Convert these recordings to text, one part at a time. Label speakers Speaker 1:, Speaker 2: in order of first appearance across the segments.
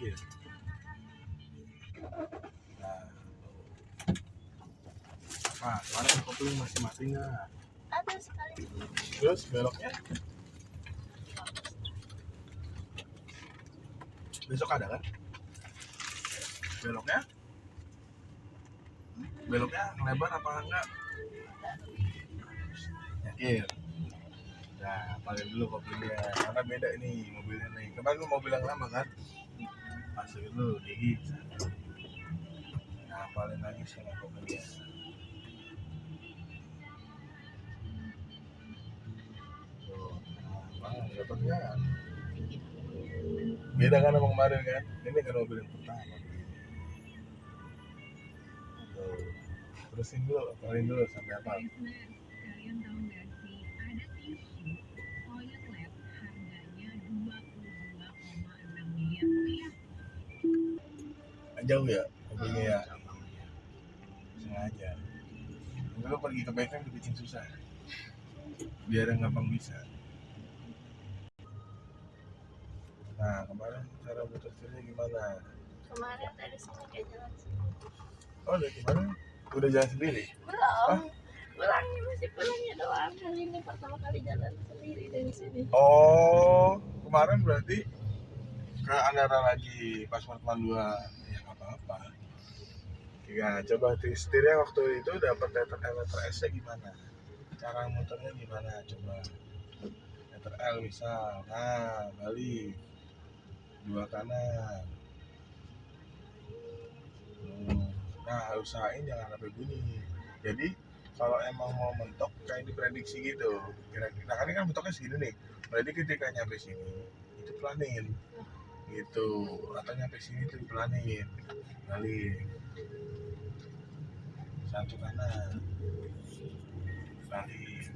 Speaker 1: belokin. Nah, nah kemarin kopling masih mati nggak?
Speaker 2: Ada sekali.
Speaker 1: Terus beloknya besok ada kan? Beloknya ngelebar apa enggak? Yakin? Nah, paling dulu koplingnya karena beda ini mobilnya nih. Kemarin lu mobil yang lama kan? Masukin dulu gigi. Nah, paling lagi sama koplingnya. Tuh, nah, dapatnya beda kan sama kemarin kan? Ini kan mobil yang pertama. Tuh, terusin dulu, apalin dulu sampai apa?
Speaker 3: Kalian tahu nggak sih, ada tisu toilet lab harganya 22,6 miliar rupiah.
Speaker 1: Jauh ya mobilnya ya? Sengaja. Dulu pergi ke bengkel dibikin susah. Biar yang gampang bisa. Nah, kemarin cara muter setirnya gimana?
Speaker 2: Kemarin dari sini kayak jalan.
Speaker 1: Oh, dari gimana? Udah jalan sendiri?
Speaker 2: Belum. Pulangnya masih pulangnya doang. Kali ini pertama kali jalan sendiri dari sini.
Speaker 1: Oh, kemarin berarti ke Andara lagi pas pertemuan 2 ya nggak apa-apa. Ya, coba setirnya waktu itu dapat letter L letter S nya gimana? Cara muternya gimana? Coba letter L misal, nah balik 2 kanan. Nah, usahain jangan sampai bunyi. Jadi kalau emang mau mentok kayak diprediksi gitu, kira-kira nah, kan mentoknya segini nih, berarti ketika nyampe sini itu pelanin gitu, atau nyampe sini tuh dipelanin, balik 1 kanan, balik.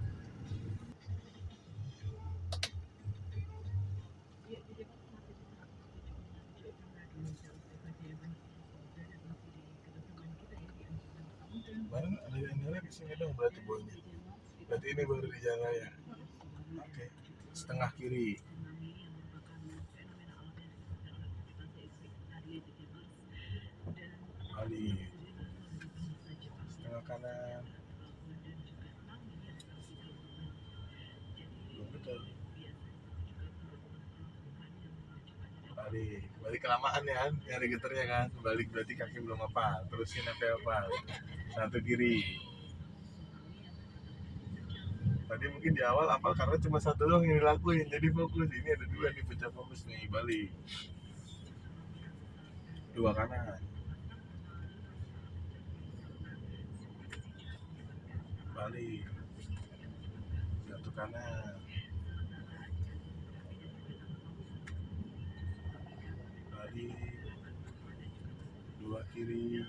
Speaker 1: Barang ada yang nyala di sini dong, berarti boynya. Berarti ini baru di jalan raya. Oke, setengah kiri. Balik. Setengah kanan. Belum betul. Balik kelamaan ya kan, nyari geternya kan. Balik berarti kaki belum apa. Terusin sampai apa? 1 kiri. Tadi mungkin di awal apal karena cuma 1 doang yang dilakuin, jadi fokus. Ini ada 2 nih pecah fokus nih, balik 2 kanan, balik 1 kanan, balik 2 kiri.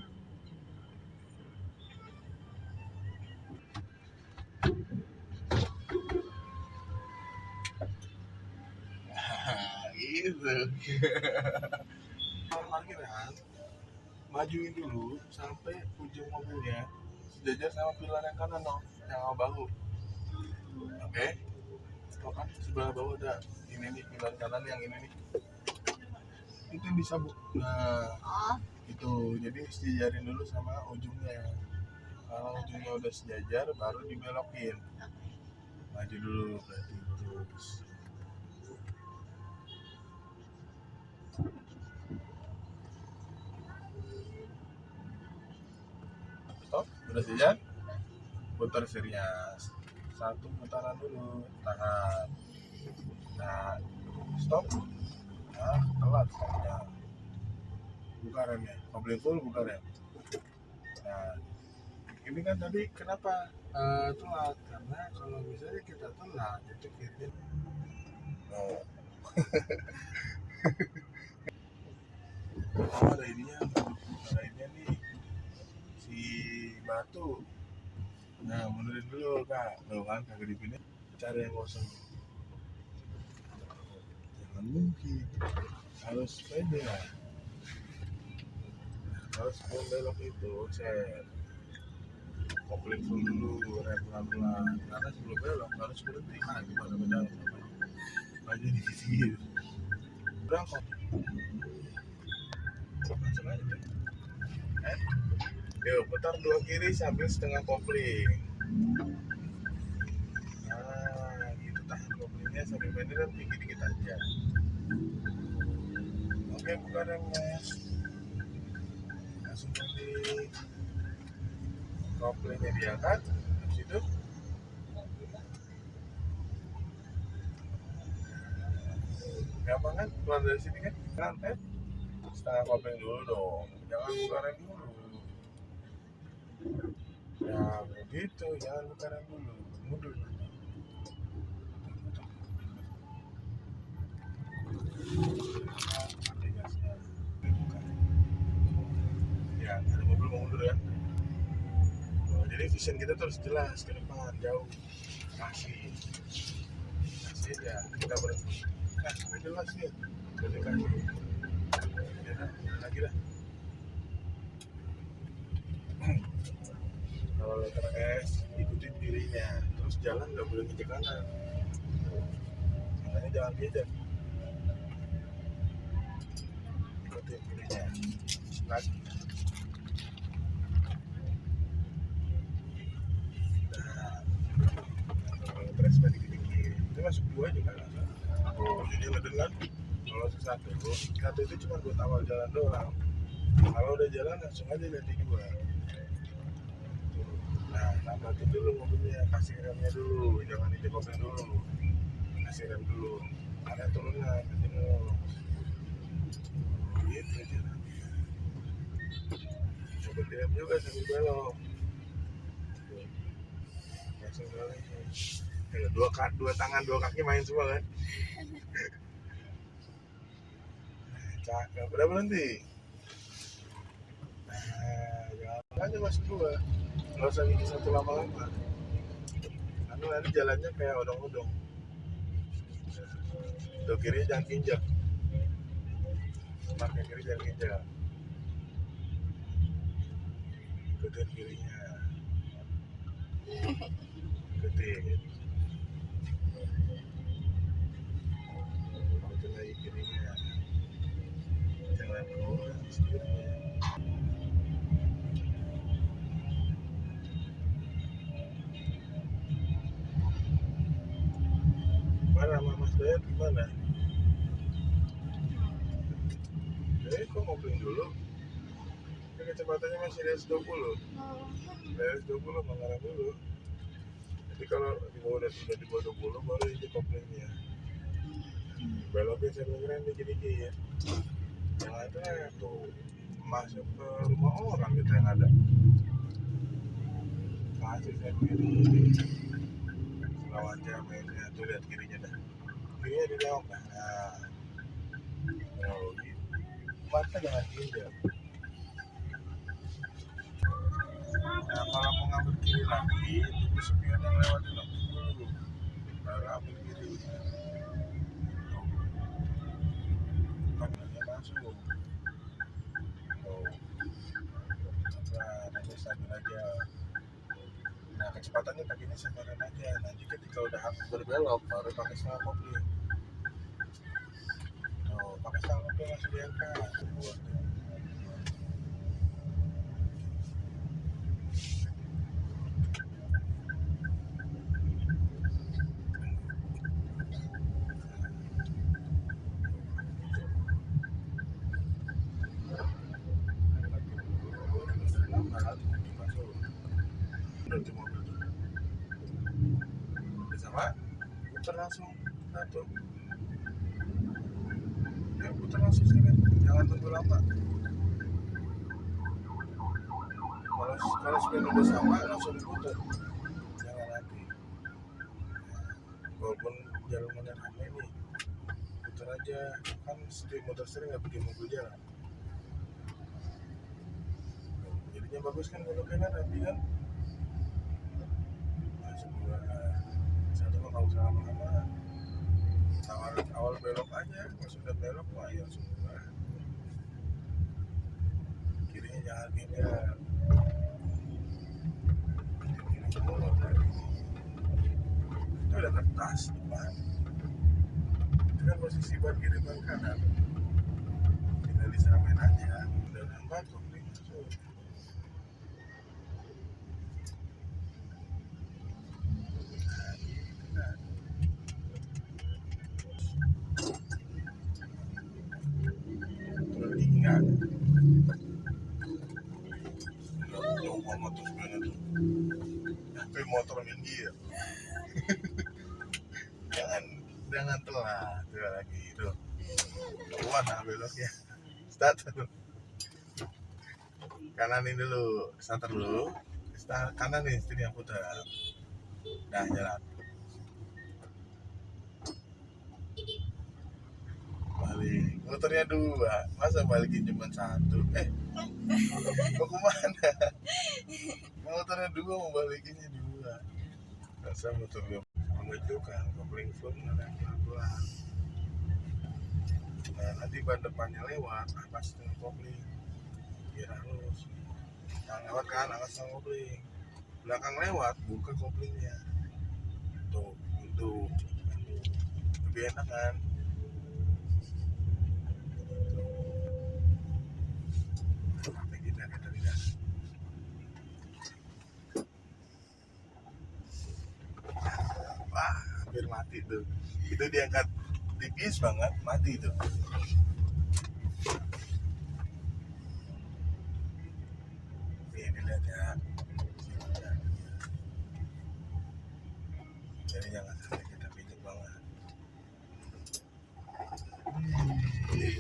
Speaker 1: Gitu. Parkiran majuin dulu sampai ujung mobilnya sejajar sama pilar yang kanan dong, yang bahu. Oke, kalau kan sebelah bawah ada ini nih pilar kanan yang ini nih, itu yang disabuk. Nah, itu jadi sejajarin dulu sama ujungnya. Kalau ujungnya udah sejajar baru dibelokin. Maju dulu berarti terus. Stop, udah sejajar. Putar serius. 1 putaran dulu, tahan. Nah, stop. Nah, telat stopnya. Buka remnya, komplit full buka rem. Nah, ini kan tadi kenapa telat? Karena kalau misalnya kita telat itu kita oh. Oh, ada ininya nih si batu. Nah, mundurin dulu kak, tuh kan kagak dipindah, cari yang kosong. Jangan mungkin harus pede lah. Harus belok itu set kopling full dulu, rem pelan-pelan, karena sebelum belok harus berhenti. Nah, gimana mendalam maju di sisi berapa Yuk putar dua kiri sambil setengah kopling. Nah gitu, tahan koplingnya sambil pendek dan tinggi dikit aja. Oke, buka remnya. Langsung di koplingnya diangkat. Habis itu gampang kan keluar dari sini kan? Setengah kopling dulu dong, jangan buka rem dulu. Ya begitu, jangan buka rem dulu, mundur. Ya, ada mobil mau mundur ya. Jadi vision kita terus jelas ke depan, jauh. Kasih ya, kita berhenti. Nah, sudah jelas ya. Berhenti kasih. Ya, lagi dah. Kalau letter S, ikutin kirinya. Terus jalan nggak boleh nginjek kanan. Makanya jangan beda. Ikutin kirinya. Lagi. Terus balik dikit. Itu masuk dua juga kan? Oh, jadi ngeden kan? Kalau satu itu cuma buat awal jalan doang. Kalau udah jalan langsung aja ganti dua. Nah, tambahin dulu mobilnya, kasih remnya dulu, jangan injek kopling dulu. Kasih rem dulu. Ada turunan, nanti mau. Gitu aja. Coba rem juga sambil belok. Langsung belok. Dua tangan, dua kaki main semua kan? Cakep, udah berhenti. Nah, jangan aja masuk dua. Nggak usah gigi satu lama-lama. Karena nanti jalannya kayak odong-odong. Tuh kiri jangan kinjak. Marknya kiri jangan kinjak. Ikutin kirinya. Ikutin. Ikutin lagi kirinya. Jangan keluar setirnya. Mana Mas Dayat gimana? Kok ngopling dulu? Ini kecepatannya masih di 120. Di 120 mengarah dulu. Jadi kalau di bawah udah di bawah 20 baru injek koplingnya. Belokin sambil ngerem dikit-dikit. Yang ada tuh masuk ke rumah orang kita yang ada. Kasih saya kiri. Lawan aja mainnya tuh, lihat kirinya dah. Kirinya di dalam kan. Nah, gitu. Mata jangan injak. Nah, kalau mau ngambil kiri lagi, itu spion yang lewatin dulu. Baru ambil kiri. Kanannya masuk. Tuh. Nah, nanti sambil aja. Nah, kecepatannya kakinya samaran aja. Nanti ketika udah berbelok, baru pakai setengah kopling. Tuh, pakai setengah kopling langsung diangkat. Berhenti mobil tuh. Sama, putar langsung satu. Ya putar langsung sini, jangan tunggu lama. Kalau sudah udah sama langsung diputar, jangan nanti. Walaupun jalannya ramai nih, putar aja. Kan motor sering nggak bikin mobil jalan. Jadinya bagus kan beloknya kan, rapi kan. Satu mah nggak usah lama-lama. Awal belok aja, pas sudah belok mah ya semua. Kirinya jangan pindah. Itu ada kertas depan. Itu kan posisi ban kiri ban kanan. Tinggal disamain aja. Udah lambat kok nih. kan coba motor sebenarnya tuh tapi motor minggir jangan jangan telat tuh lagi tuh kuat nah beloknya start kanan ini dulu starter dulu start kanan nih setir yang putar nah jalan balik motornya dua masa balikin cuma satu mau kemana motornya dua mau balikinnya dua masa motor gue sama juga kopling full ada pelan-pelan nah nanti ban depannya lewat atas dengan kopling biar halus yang lewat kan atas sama kopling belakang lewat buka koplingnya tuh itu lebih enak kan sampai kita tidak wah hampir mati tuh itu diangkat tipis banget mati tuh ini dilihat ya jadi jangan sampai kita pijak banget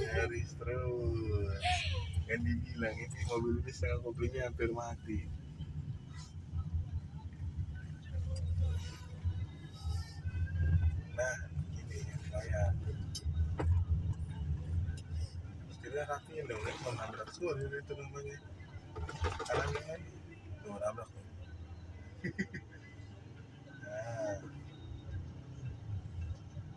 Speaker 1: Harus terus kan dibilang ini mobil ini setengah koplingnya hampir mati nah ini yang saya kita rapiin dong ya mau nabrak suar itu namanya karena kan tuh nabrak tuh nah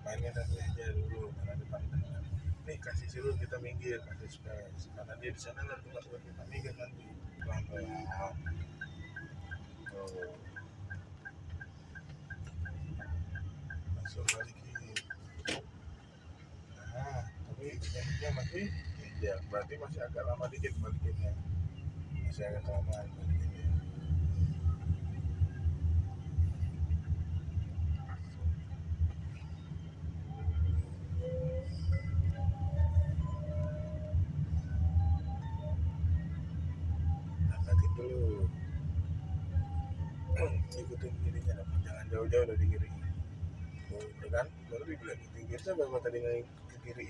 Speaker 1: mainnya nanti aja dulu karena depan depan nih kasih dulu kita minggir kasih space karena dia di sana nggak tempat buat kita minggir nanti pelan pelan tuh langsung balikin nah tapi yang masih ya berarti masih agak lama dikit balikinnya masih agak lama balikinnya angkatin dulu ikutin kirinya dong jangan jauh-jauh dari kiri tuh kan baru dibilang ke kiri saya baru tadi naik ke kiri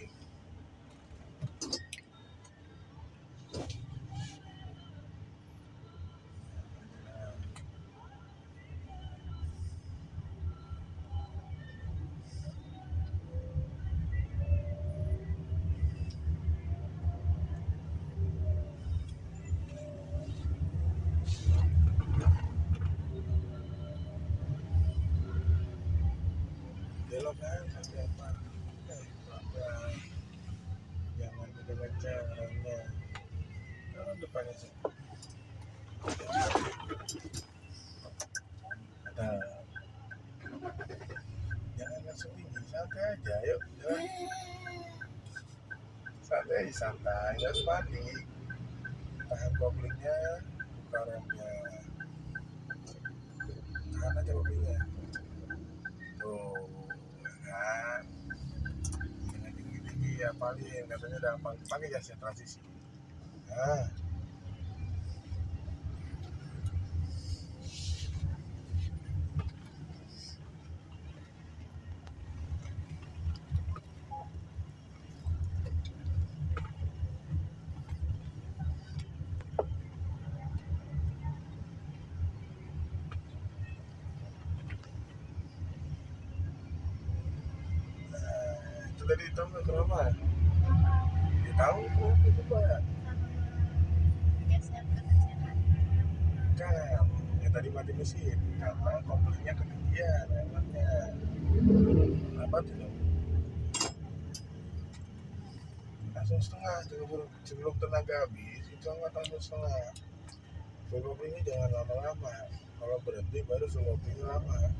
Speaker 1: belok kan sampai apa pelan-pelan jangan kencang remnya kalau depannya sih ada jangan langsung tinggi santai aja yuk jalan santai nggak harus panik tahan koplingnya buka remnya tahan aja koplingnya tuh kan jangan tinggi-tinggi ya paling katanya udah pakai jasa transisi nah itu tadi tahu nggak kenapa dia tahu kok itu pak
Speaker 2: geser ke keceran
Speaker 1: kan ya tadi mati mesin karena komplenya ketinggian emangnya apa tuh dong langsung setengah sebelum tenaga habis itu langsung setengah full kopling jangan lama-lama kalau berhenti baru full kopling lama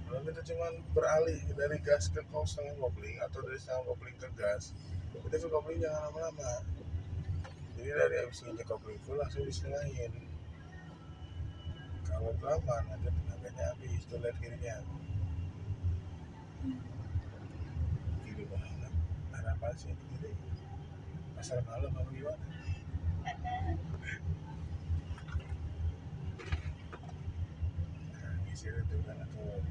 Speaker 1: kalau kita cuma beralih dari gas ke setengah kopling atau dari setengah kopling ke gas itu full kopling jangan lama-lama jadi dari habis ngecek kopling full langsung disetengahin kalau lama nanti tenaganya habis tuh lihat kirinya kiri banget ada apa sih kiri Pasar malam apa gimana? Nah, ngisi itu kan atau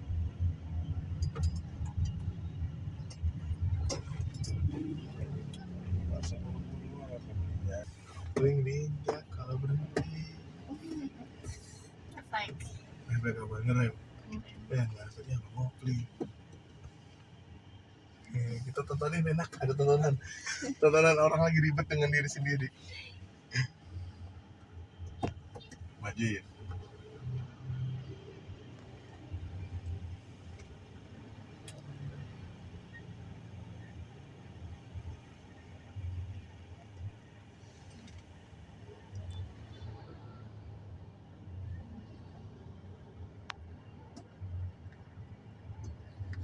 Speaker 1: pasar bulu apa ya? Paling diinjak kalau berhenti.
Speaker 2: Ngapain?
Speaker 1: Mereka ngerem. Ya nggak tadi yang mau beli. Kita tontonin enak, ada tontonan orang lagi ribet dengan diri sendiri. Majuin.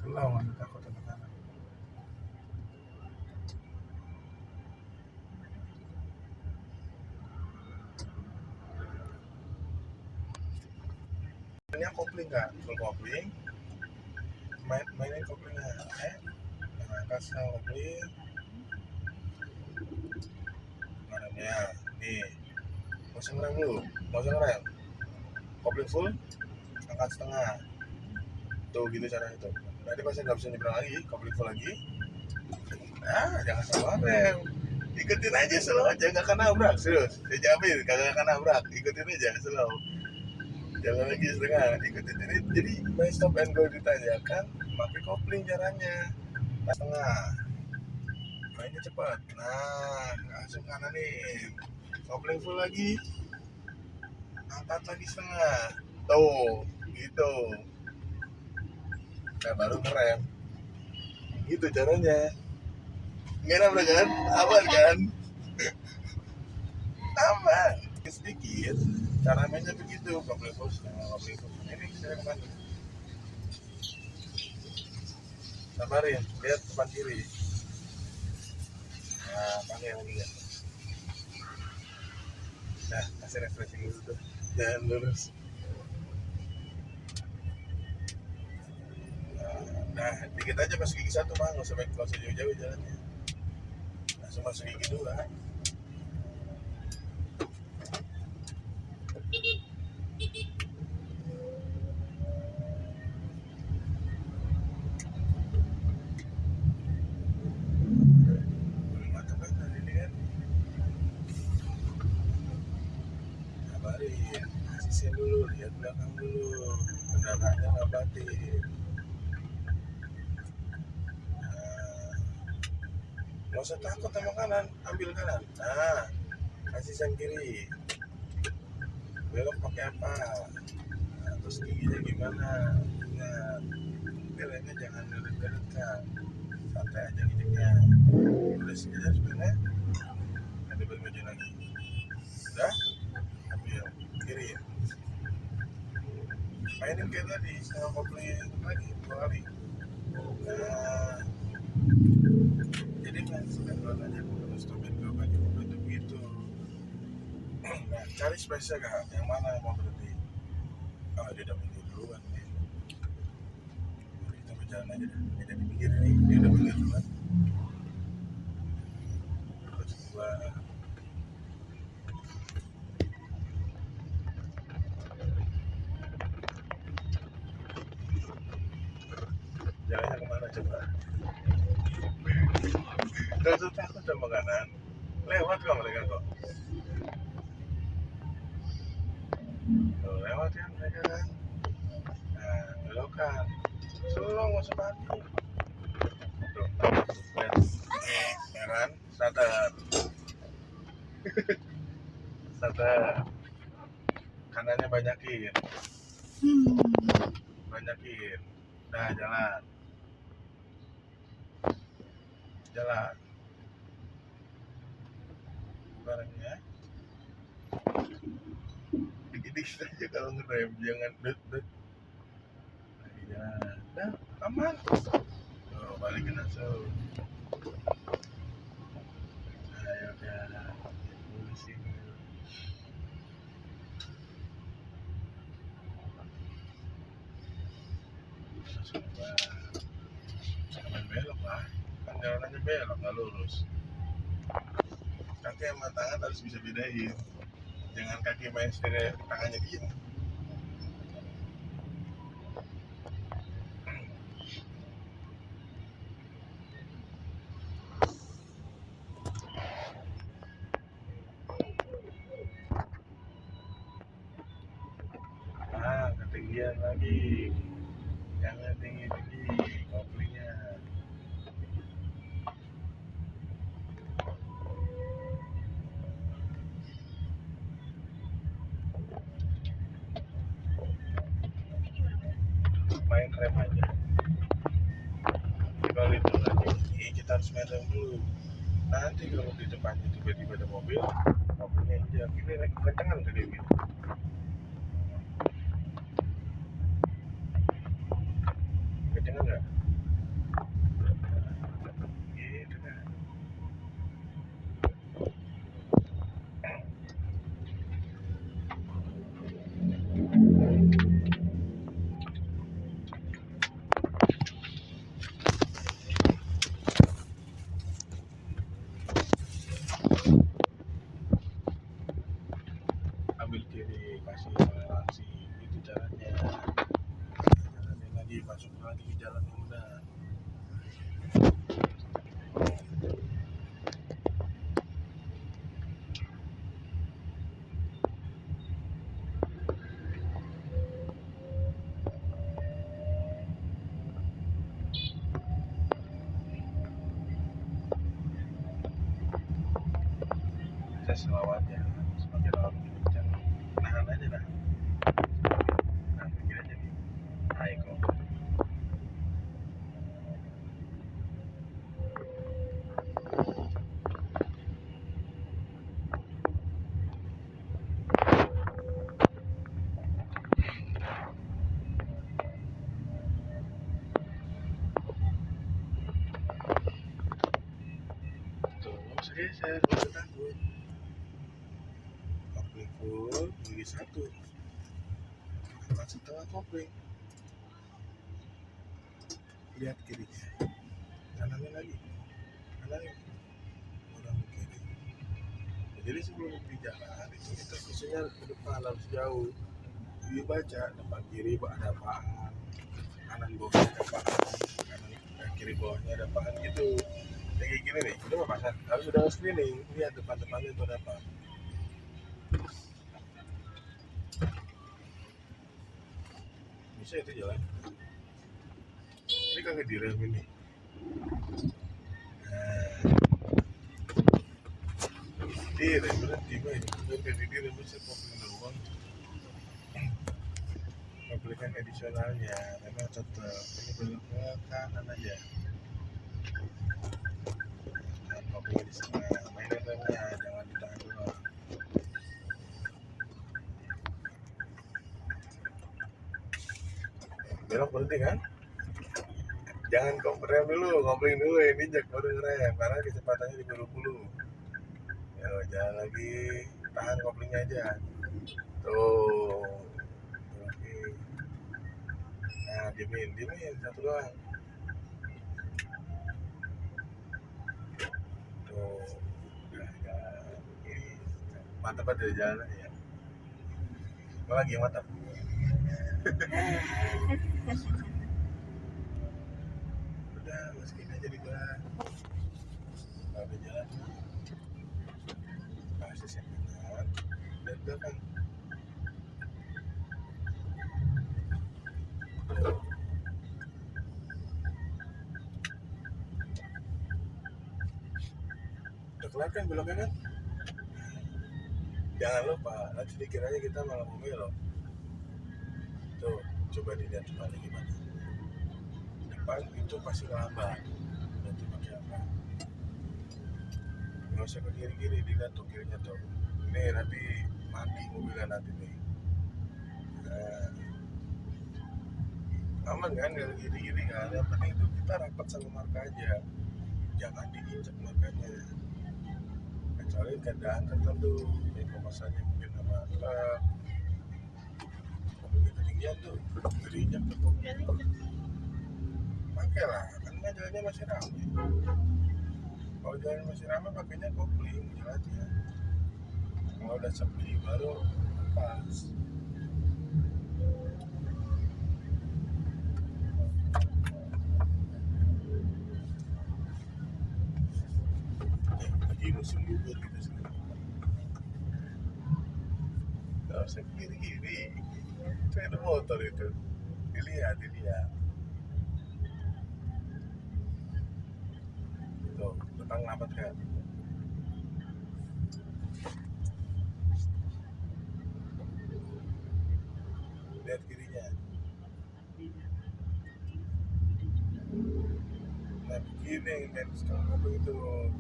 Speaker 1: Selalu mana takut anak-anak. Ini kopling nggak? Full kopling. Mainin koplingnya. Angkat sama kopling. Marahnya. Nih. Mau ngerem dulu. Mau ngerem. Kopling full. Angkat setengah. Tuh gitu caranya tuh. Nanti pasti nggak bisa nyebrang lagi. Kopling full lagi. Nah, jangan salah rem. Ikutin aja slow aja, nggak akan nabrak. Serius. Saya jamin, kagak akan nabrak. Ikutin aja slow. Jalan lagi setengah. Ikutin ini. Jadi main stop and go ditanyakan. Pakai kopling caranya. Setengah. Mainnya cepat. Nah, langsung kananin. Kopling full lagi. Angkat lagi setengah. Tuh, gitu. Nah, baru ngerem. Gitu caranya. Nggak nabrak kan? Aman kan? Aman. Sedikit. Cara mainnya begitu. Kopling full setengah, kopling full. Ini saya kemana? Sabarin, lihat depan kiri. Nah, pakai lagi kan. Nah, kasih refreshing dulu tuh. Jangan lurus. Nah, dikit aja masuk gigi satu mah, nggak usah jauh-jauh jalannya. Langsung masuk gigi dua. Mantap kan tadi ini kan. Kabarin, asisin dulu, lihat belakang dulu. Kendaraannya ngabatin. Nggak usah takut sama kanan, ambil kanan. Nah, asisan kiri. Belok pakai apa? Nah, terus giginya gimana? Ingat, remnya jangan ngeret-ngeret kan. Santai aja gigitnya. Udah sekitar sebenarnya. Ada bermaju lagi. Udah? Ambil kiri. Mainin kayak tadi, setengah kopling lagi, 2 kali. Nah, jadi main setengah aja terus stopin ke bagi itu begitu. Nah, cari space-nya kak, yang mana yang mau berhenti. Oh, dia udah minggir duluan nih. Jadi kita berjalan aja deh. Dia udah minggir nih, dia udah minggir duluan. Terus gua jalannya kemana coba? Gak usah takut sama kanan. Lewat kok mereka kok. Tuh, lewat kan mereka kan. Nah, belokan. Slow, gak usah panik. Tuh, lihat. Ya kan? Starter. Starter. Kanannya banyakin. Banyakin. Nah, jalan. Jalan. Barangnya. Dikit-dikit saja kalau ngerem. Jangan det. Lagi jalan. Nah, aman. Tuh, balikin langsung. Ayo udah. Polusi. Jangan belok lah. Kan jalanannya belok, nggak lurus. kaki sama tangan harus bisa bedain. Jangan kaki main setir tangannya diem. Ketinggian lagi, jangan tinggi-tinggi koplingnya. Main rem aja. Kalau itu lagi, kita harus main rem dulu. Nanti kalau di depannya tiba-tiba ada mobil, mobilnya injak. Ini lagi kencengan tadi gitu. Kencengan nggak? Gitu kan. Ambil kiri, kasih toleransi, itu caranya. Jalanin lagi, masuk lagi ke jalan yang benar. Saya selawatnya semakin lama makin kencang. Nahan aja nah. Nah, begini aja nih. Hai kok. Tuh, saya nggak takut. Kopling full, bagi satu. Angkat setengah kopling. Lihat kirinya. Kanannya lagi. Kanannya. Orang kiri. Jadi sebelum di jalan itu kita posisinya ke depan harus jauh. Dibaca depan kiri ada apaan, kanan bawahnya ada apaan, kanan kiri bawahnya ada apaan gitu. Kayak gini nih, udah mah pasang harus udah screening, lihat depan-depannya itu ada apa. Bisa itu jalan. Ini kagak direm ini. Direm berhenti main, udah direm bisa kopling doang. Membelikan edisionalnya, memang tetap ini belum ke kanan aja. Dan kopling di sana, mainin remnya, jangan ditahan doang. Belok berhenti kan? Jangan rem dulu, kopling dulu ya, injek baru ngerem karena kecepatannya di 20. Ya jalan lagi, tahan koplingnya aja. Tuh. Oke. Nah, diemin satu doang. Tuh. Udah ya. Mantap aja jalan ya. Apa lagi yang mantap? Udah, masukin aja di ban. Kalau udah jalan, basis yang kanan dan belakang. Udah kelar kan beloknya kan? Jangan lupa, nanti dikiranya kita malah mau belok. Tuh, coba dilihat depannya gimana. Depan itu pasti lambat. Nanti pakai apa? Nggak usah ke kiri-kiri, dilihat tuh kirinya tuh. Ini nanti mati mobilnya nanti nih. Nah, aman kan kalau gini-gini kan? Yang penting itu kita rapat sama marka aja. Jangan diinjak markanya. Kecuali keadaan tertentu, ini kemasannya mungkin sama truk. Mobilnya ketinggian tuh, diinjak tuh mobilnya. Pakai lah, kan jalannya masih ramai. Kalau jalan masih ramai pakainya kopling jalannya. Kalau udah sepi baru pas. Lagi musim libur kita sekarang. Gak usah kiri-kiri. Itu ada motor itu. Dilihat. Tuh, depan lambat kan. Lihat kirinya. Nah begini, dan sekarang apa itu tuh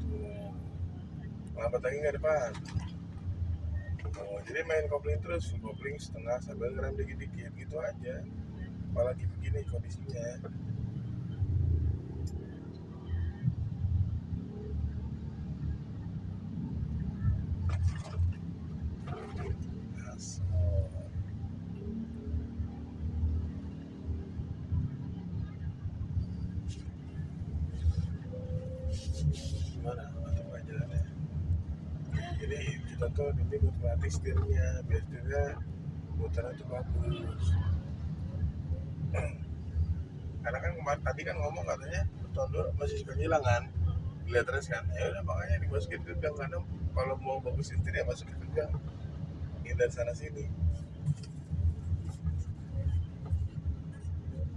Speaker 1: lambat lagi nggak depan. Oh, jadi main kopling terus, kopling setengah sambil ngerem dikit-dikit gitu aja. Apalagi begini kondisinya. Asal. Gimana? Mantap aja jalannya. Jadi kita tuh nanti buat melatih setirnya, biar setirnya muternya tuh bagus. Karena kan kemarin tadi kan ngomong katanya tahun dulu masih suka ngilang kan, lihat terus kan, ya udah makanya dimasukin ke gang karena kalau mau bagus setir ya masukin ke gang, hindar sana sini.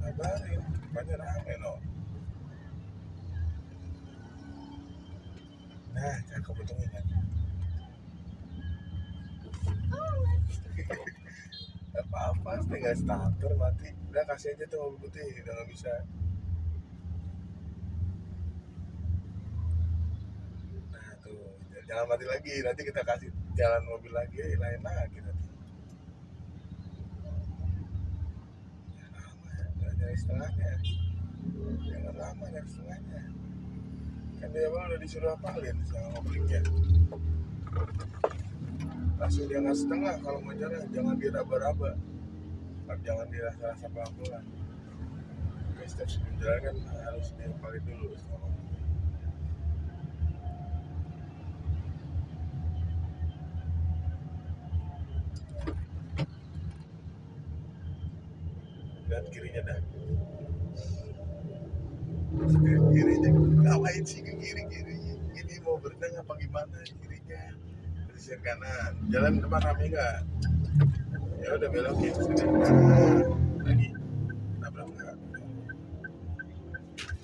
Speaker 1: Kabarin, depannya rame no. Nah, cakep untungnya kan. Gak apa-apa, tinggal starter mati. Udah kasih aja tuh mobil putih, udah gak bisa. Nah tuh, jangan mati lagi, nanti kita kasih jalan mobil lagi, lain lagi nanti. Jangan lama ya, jangan nyari setengahnya. Jangan lama nyari setengahnya. Kan dia bang udah disuruh apalin sama mobilnya. Langsung dia nggak setengah kalau mau jalan, jangan diraba-raba, jangan dirasa-rasa pelan-pelan. Setiap sebelum jalan kan harus diapalin dulu sama mobil. Lihat kirinya dah. Kirinya ngapain sih ke kiri-kiri? Ini mau berenang apa gimana kirinya? Sisi kanan, jalan depan rame nggak? Ya udah belokin sini. Lagi nabrak nggak?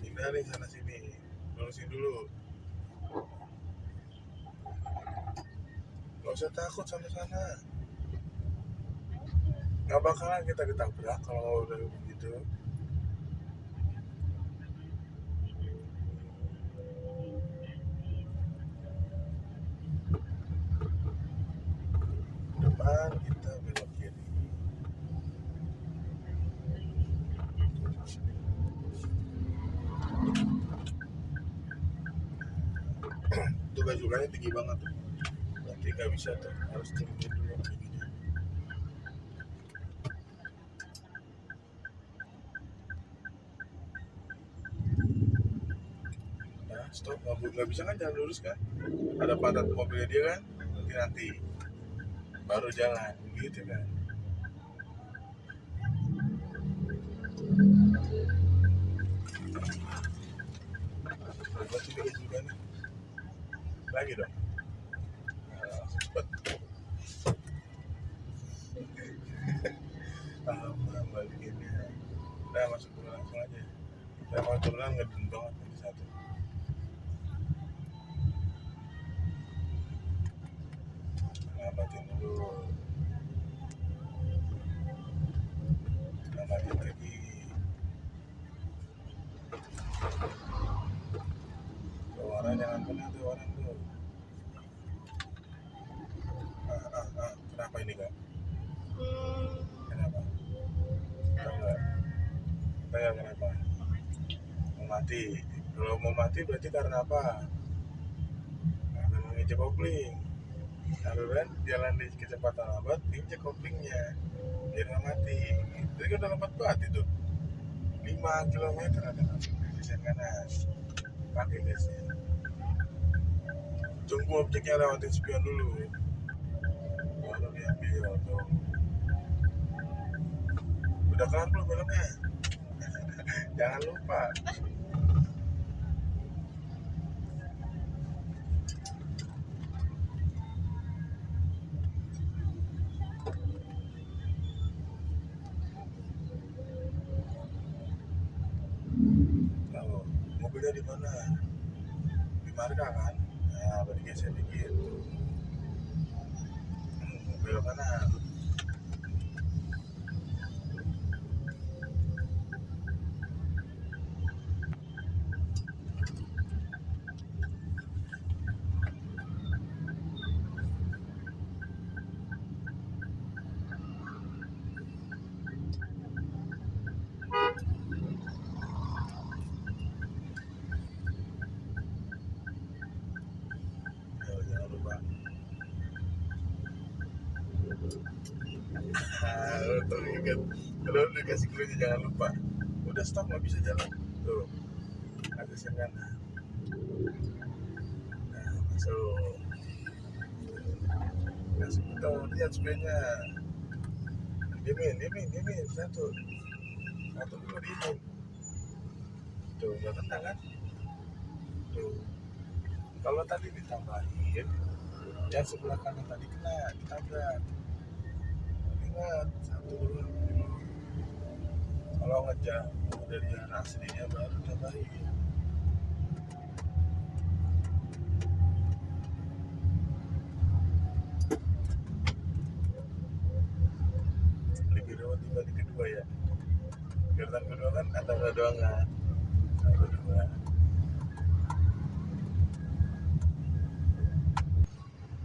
Speaker 1: Hindarin sana sini, lurusin dulu. Gak usah takut sama sana. Gak bakalan kita ketabrak kalau udah begitu. Depan kita belok kiri. Itu gajulannya tinggi banget tuh. Nanti gak bisa tuh, harus tinggi dulu tingginya. Nah, stop, nggak bisa kan jalan lurus kan? Ada padat mobilnya dia kan? Nanti baru jalan, gitu kan? Buat ini juga nih. Lagi dong. Cepet. Balikin ya. Udah masuk dulu langsung aja. Saya mau turunan ngedun banget nanti satu. Lambatin dulu. Lambatin lagi. Warna jangan kena tuh warna tuh. Kenapa ini kak? Kenapa? Kenapa? Mau mati. Kalau mau mati berarti karena apa? Karena menginjak kopling. Lalu kan jalan di kecepatan lambat, injek koplingnya, biar nggak mati. Jadi kan udah lambat banget itu. 5 km ada di kanan. Pakai gasnya. Tunggu objeknya lewatin spion dulu, baru diambil tuh. Udah kelar belum filmnya? Jangan lupa. Tahu mobilnya di mana? Di marga kan? Nah, bergeser dikit. Belok kanan. Jangan lupa. Tuh ingat, kalau udah kasih clue jangan lupa. Udah stop, nggak bisa jalan. Tuh, ada yang kanan. Nah, masuk. Masuk tuh, lihat sepedanya. Diemin, satu dulu diemin. Tuh, nggak kena kan? Tuh, kalau tadi ditambahin, yang sebelah kanan tadi kena, ditabrak. Ingat, satu dulu. Kalau ngejam dari arah aslinya baru tambahin. Lebih rawat dibanding kedua ya. Gerbang kedua kan atau kedua kan? Kedua.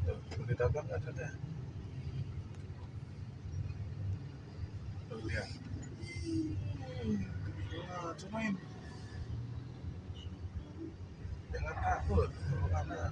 Speaker 1: Tuh, ditabrak nggak ada? Tuh lihat. Nah, cobain. Jangan takut, ke kanan.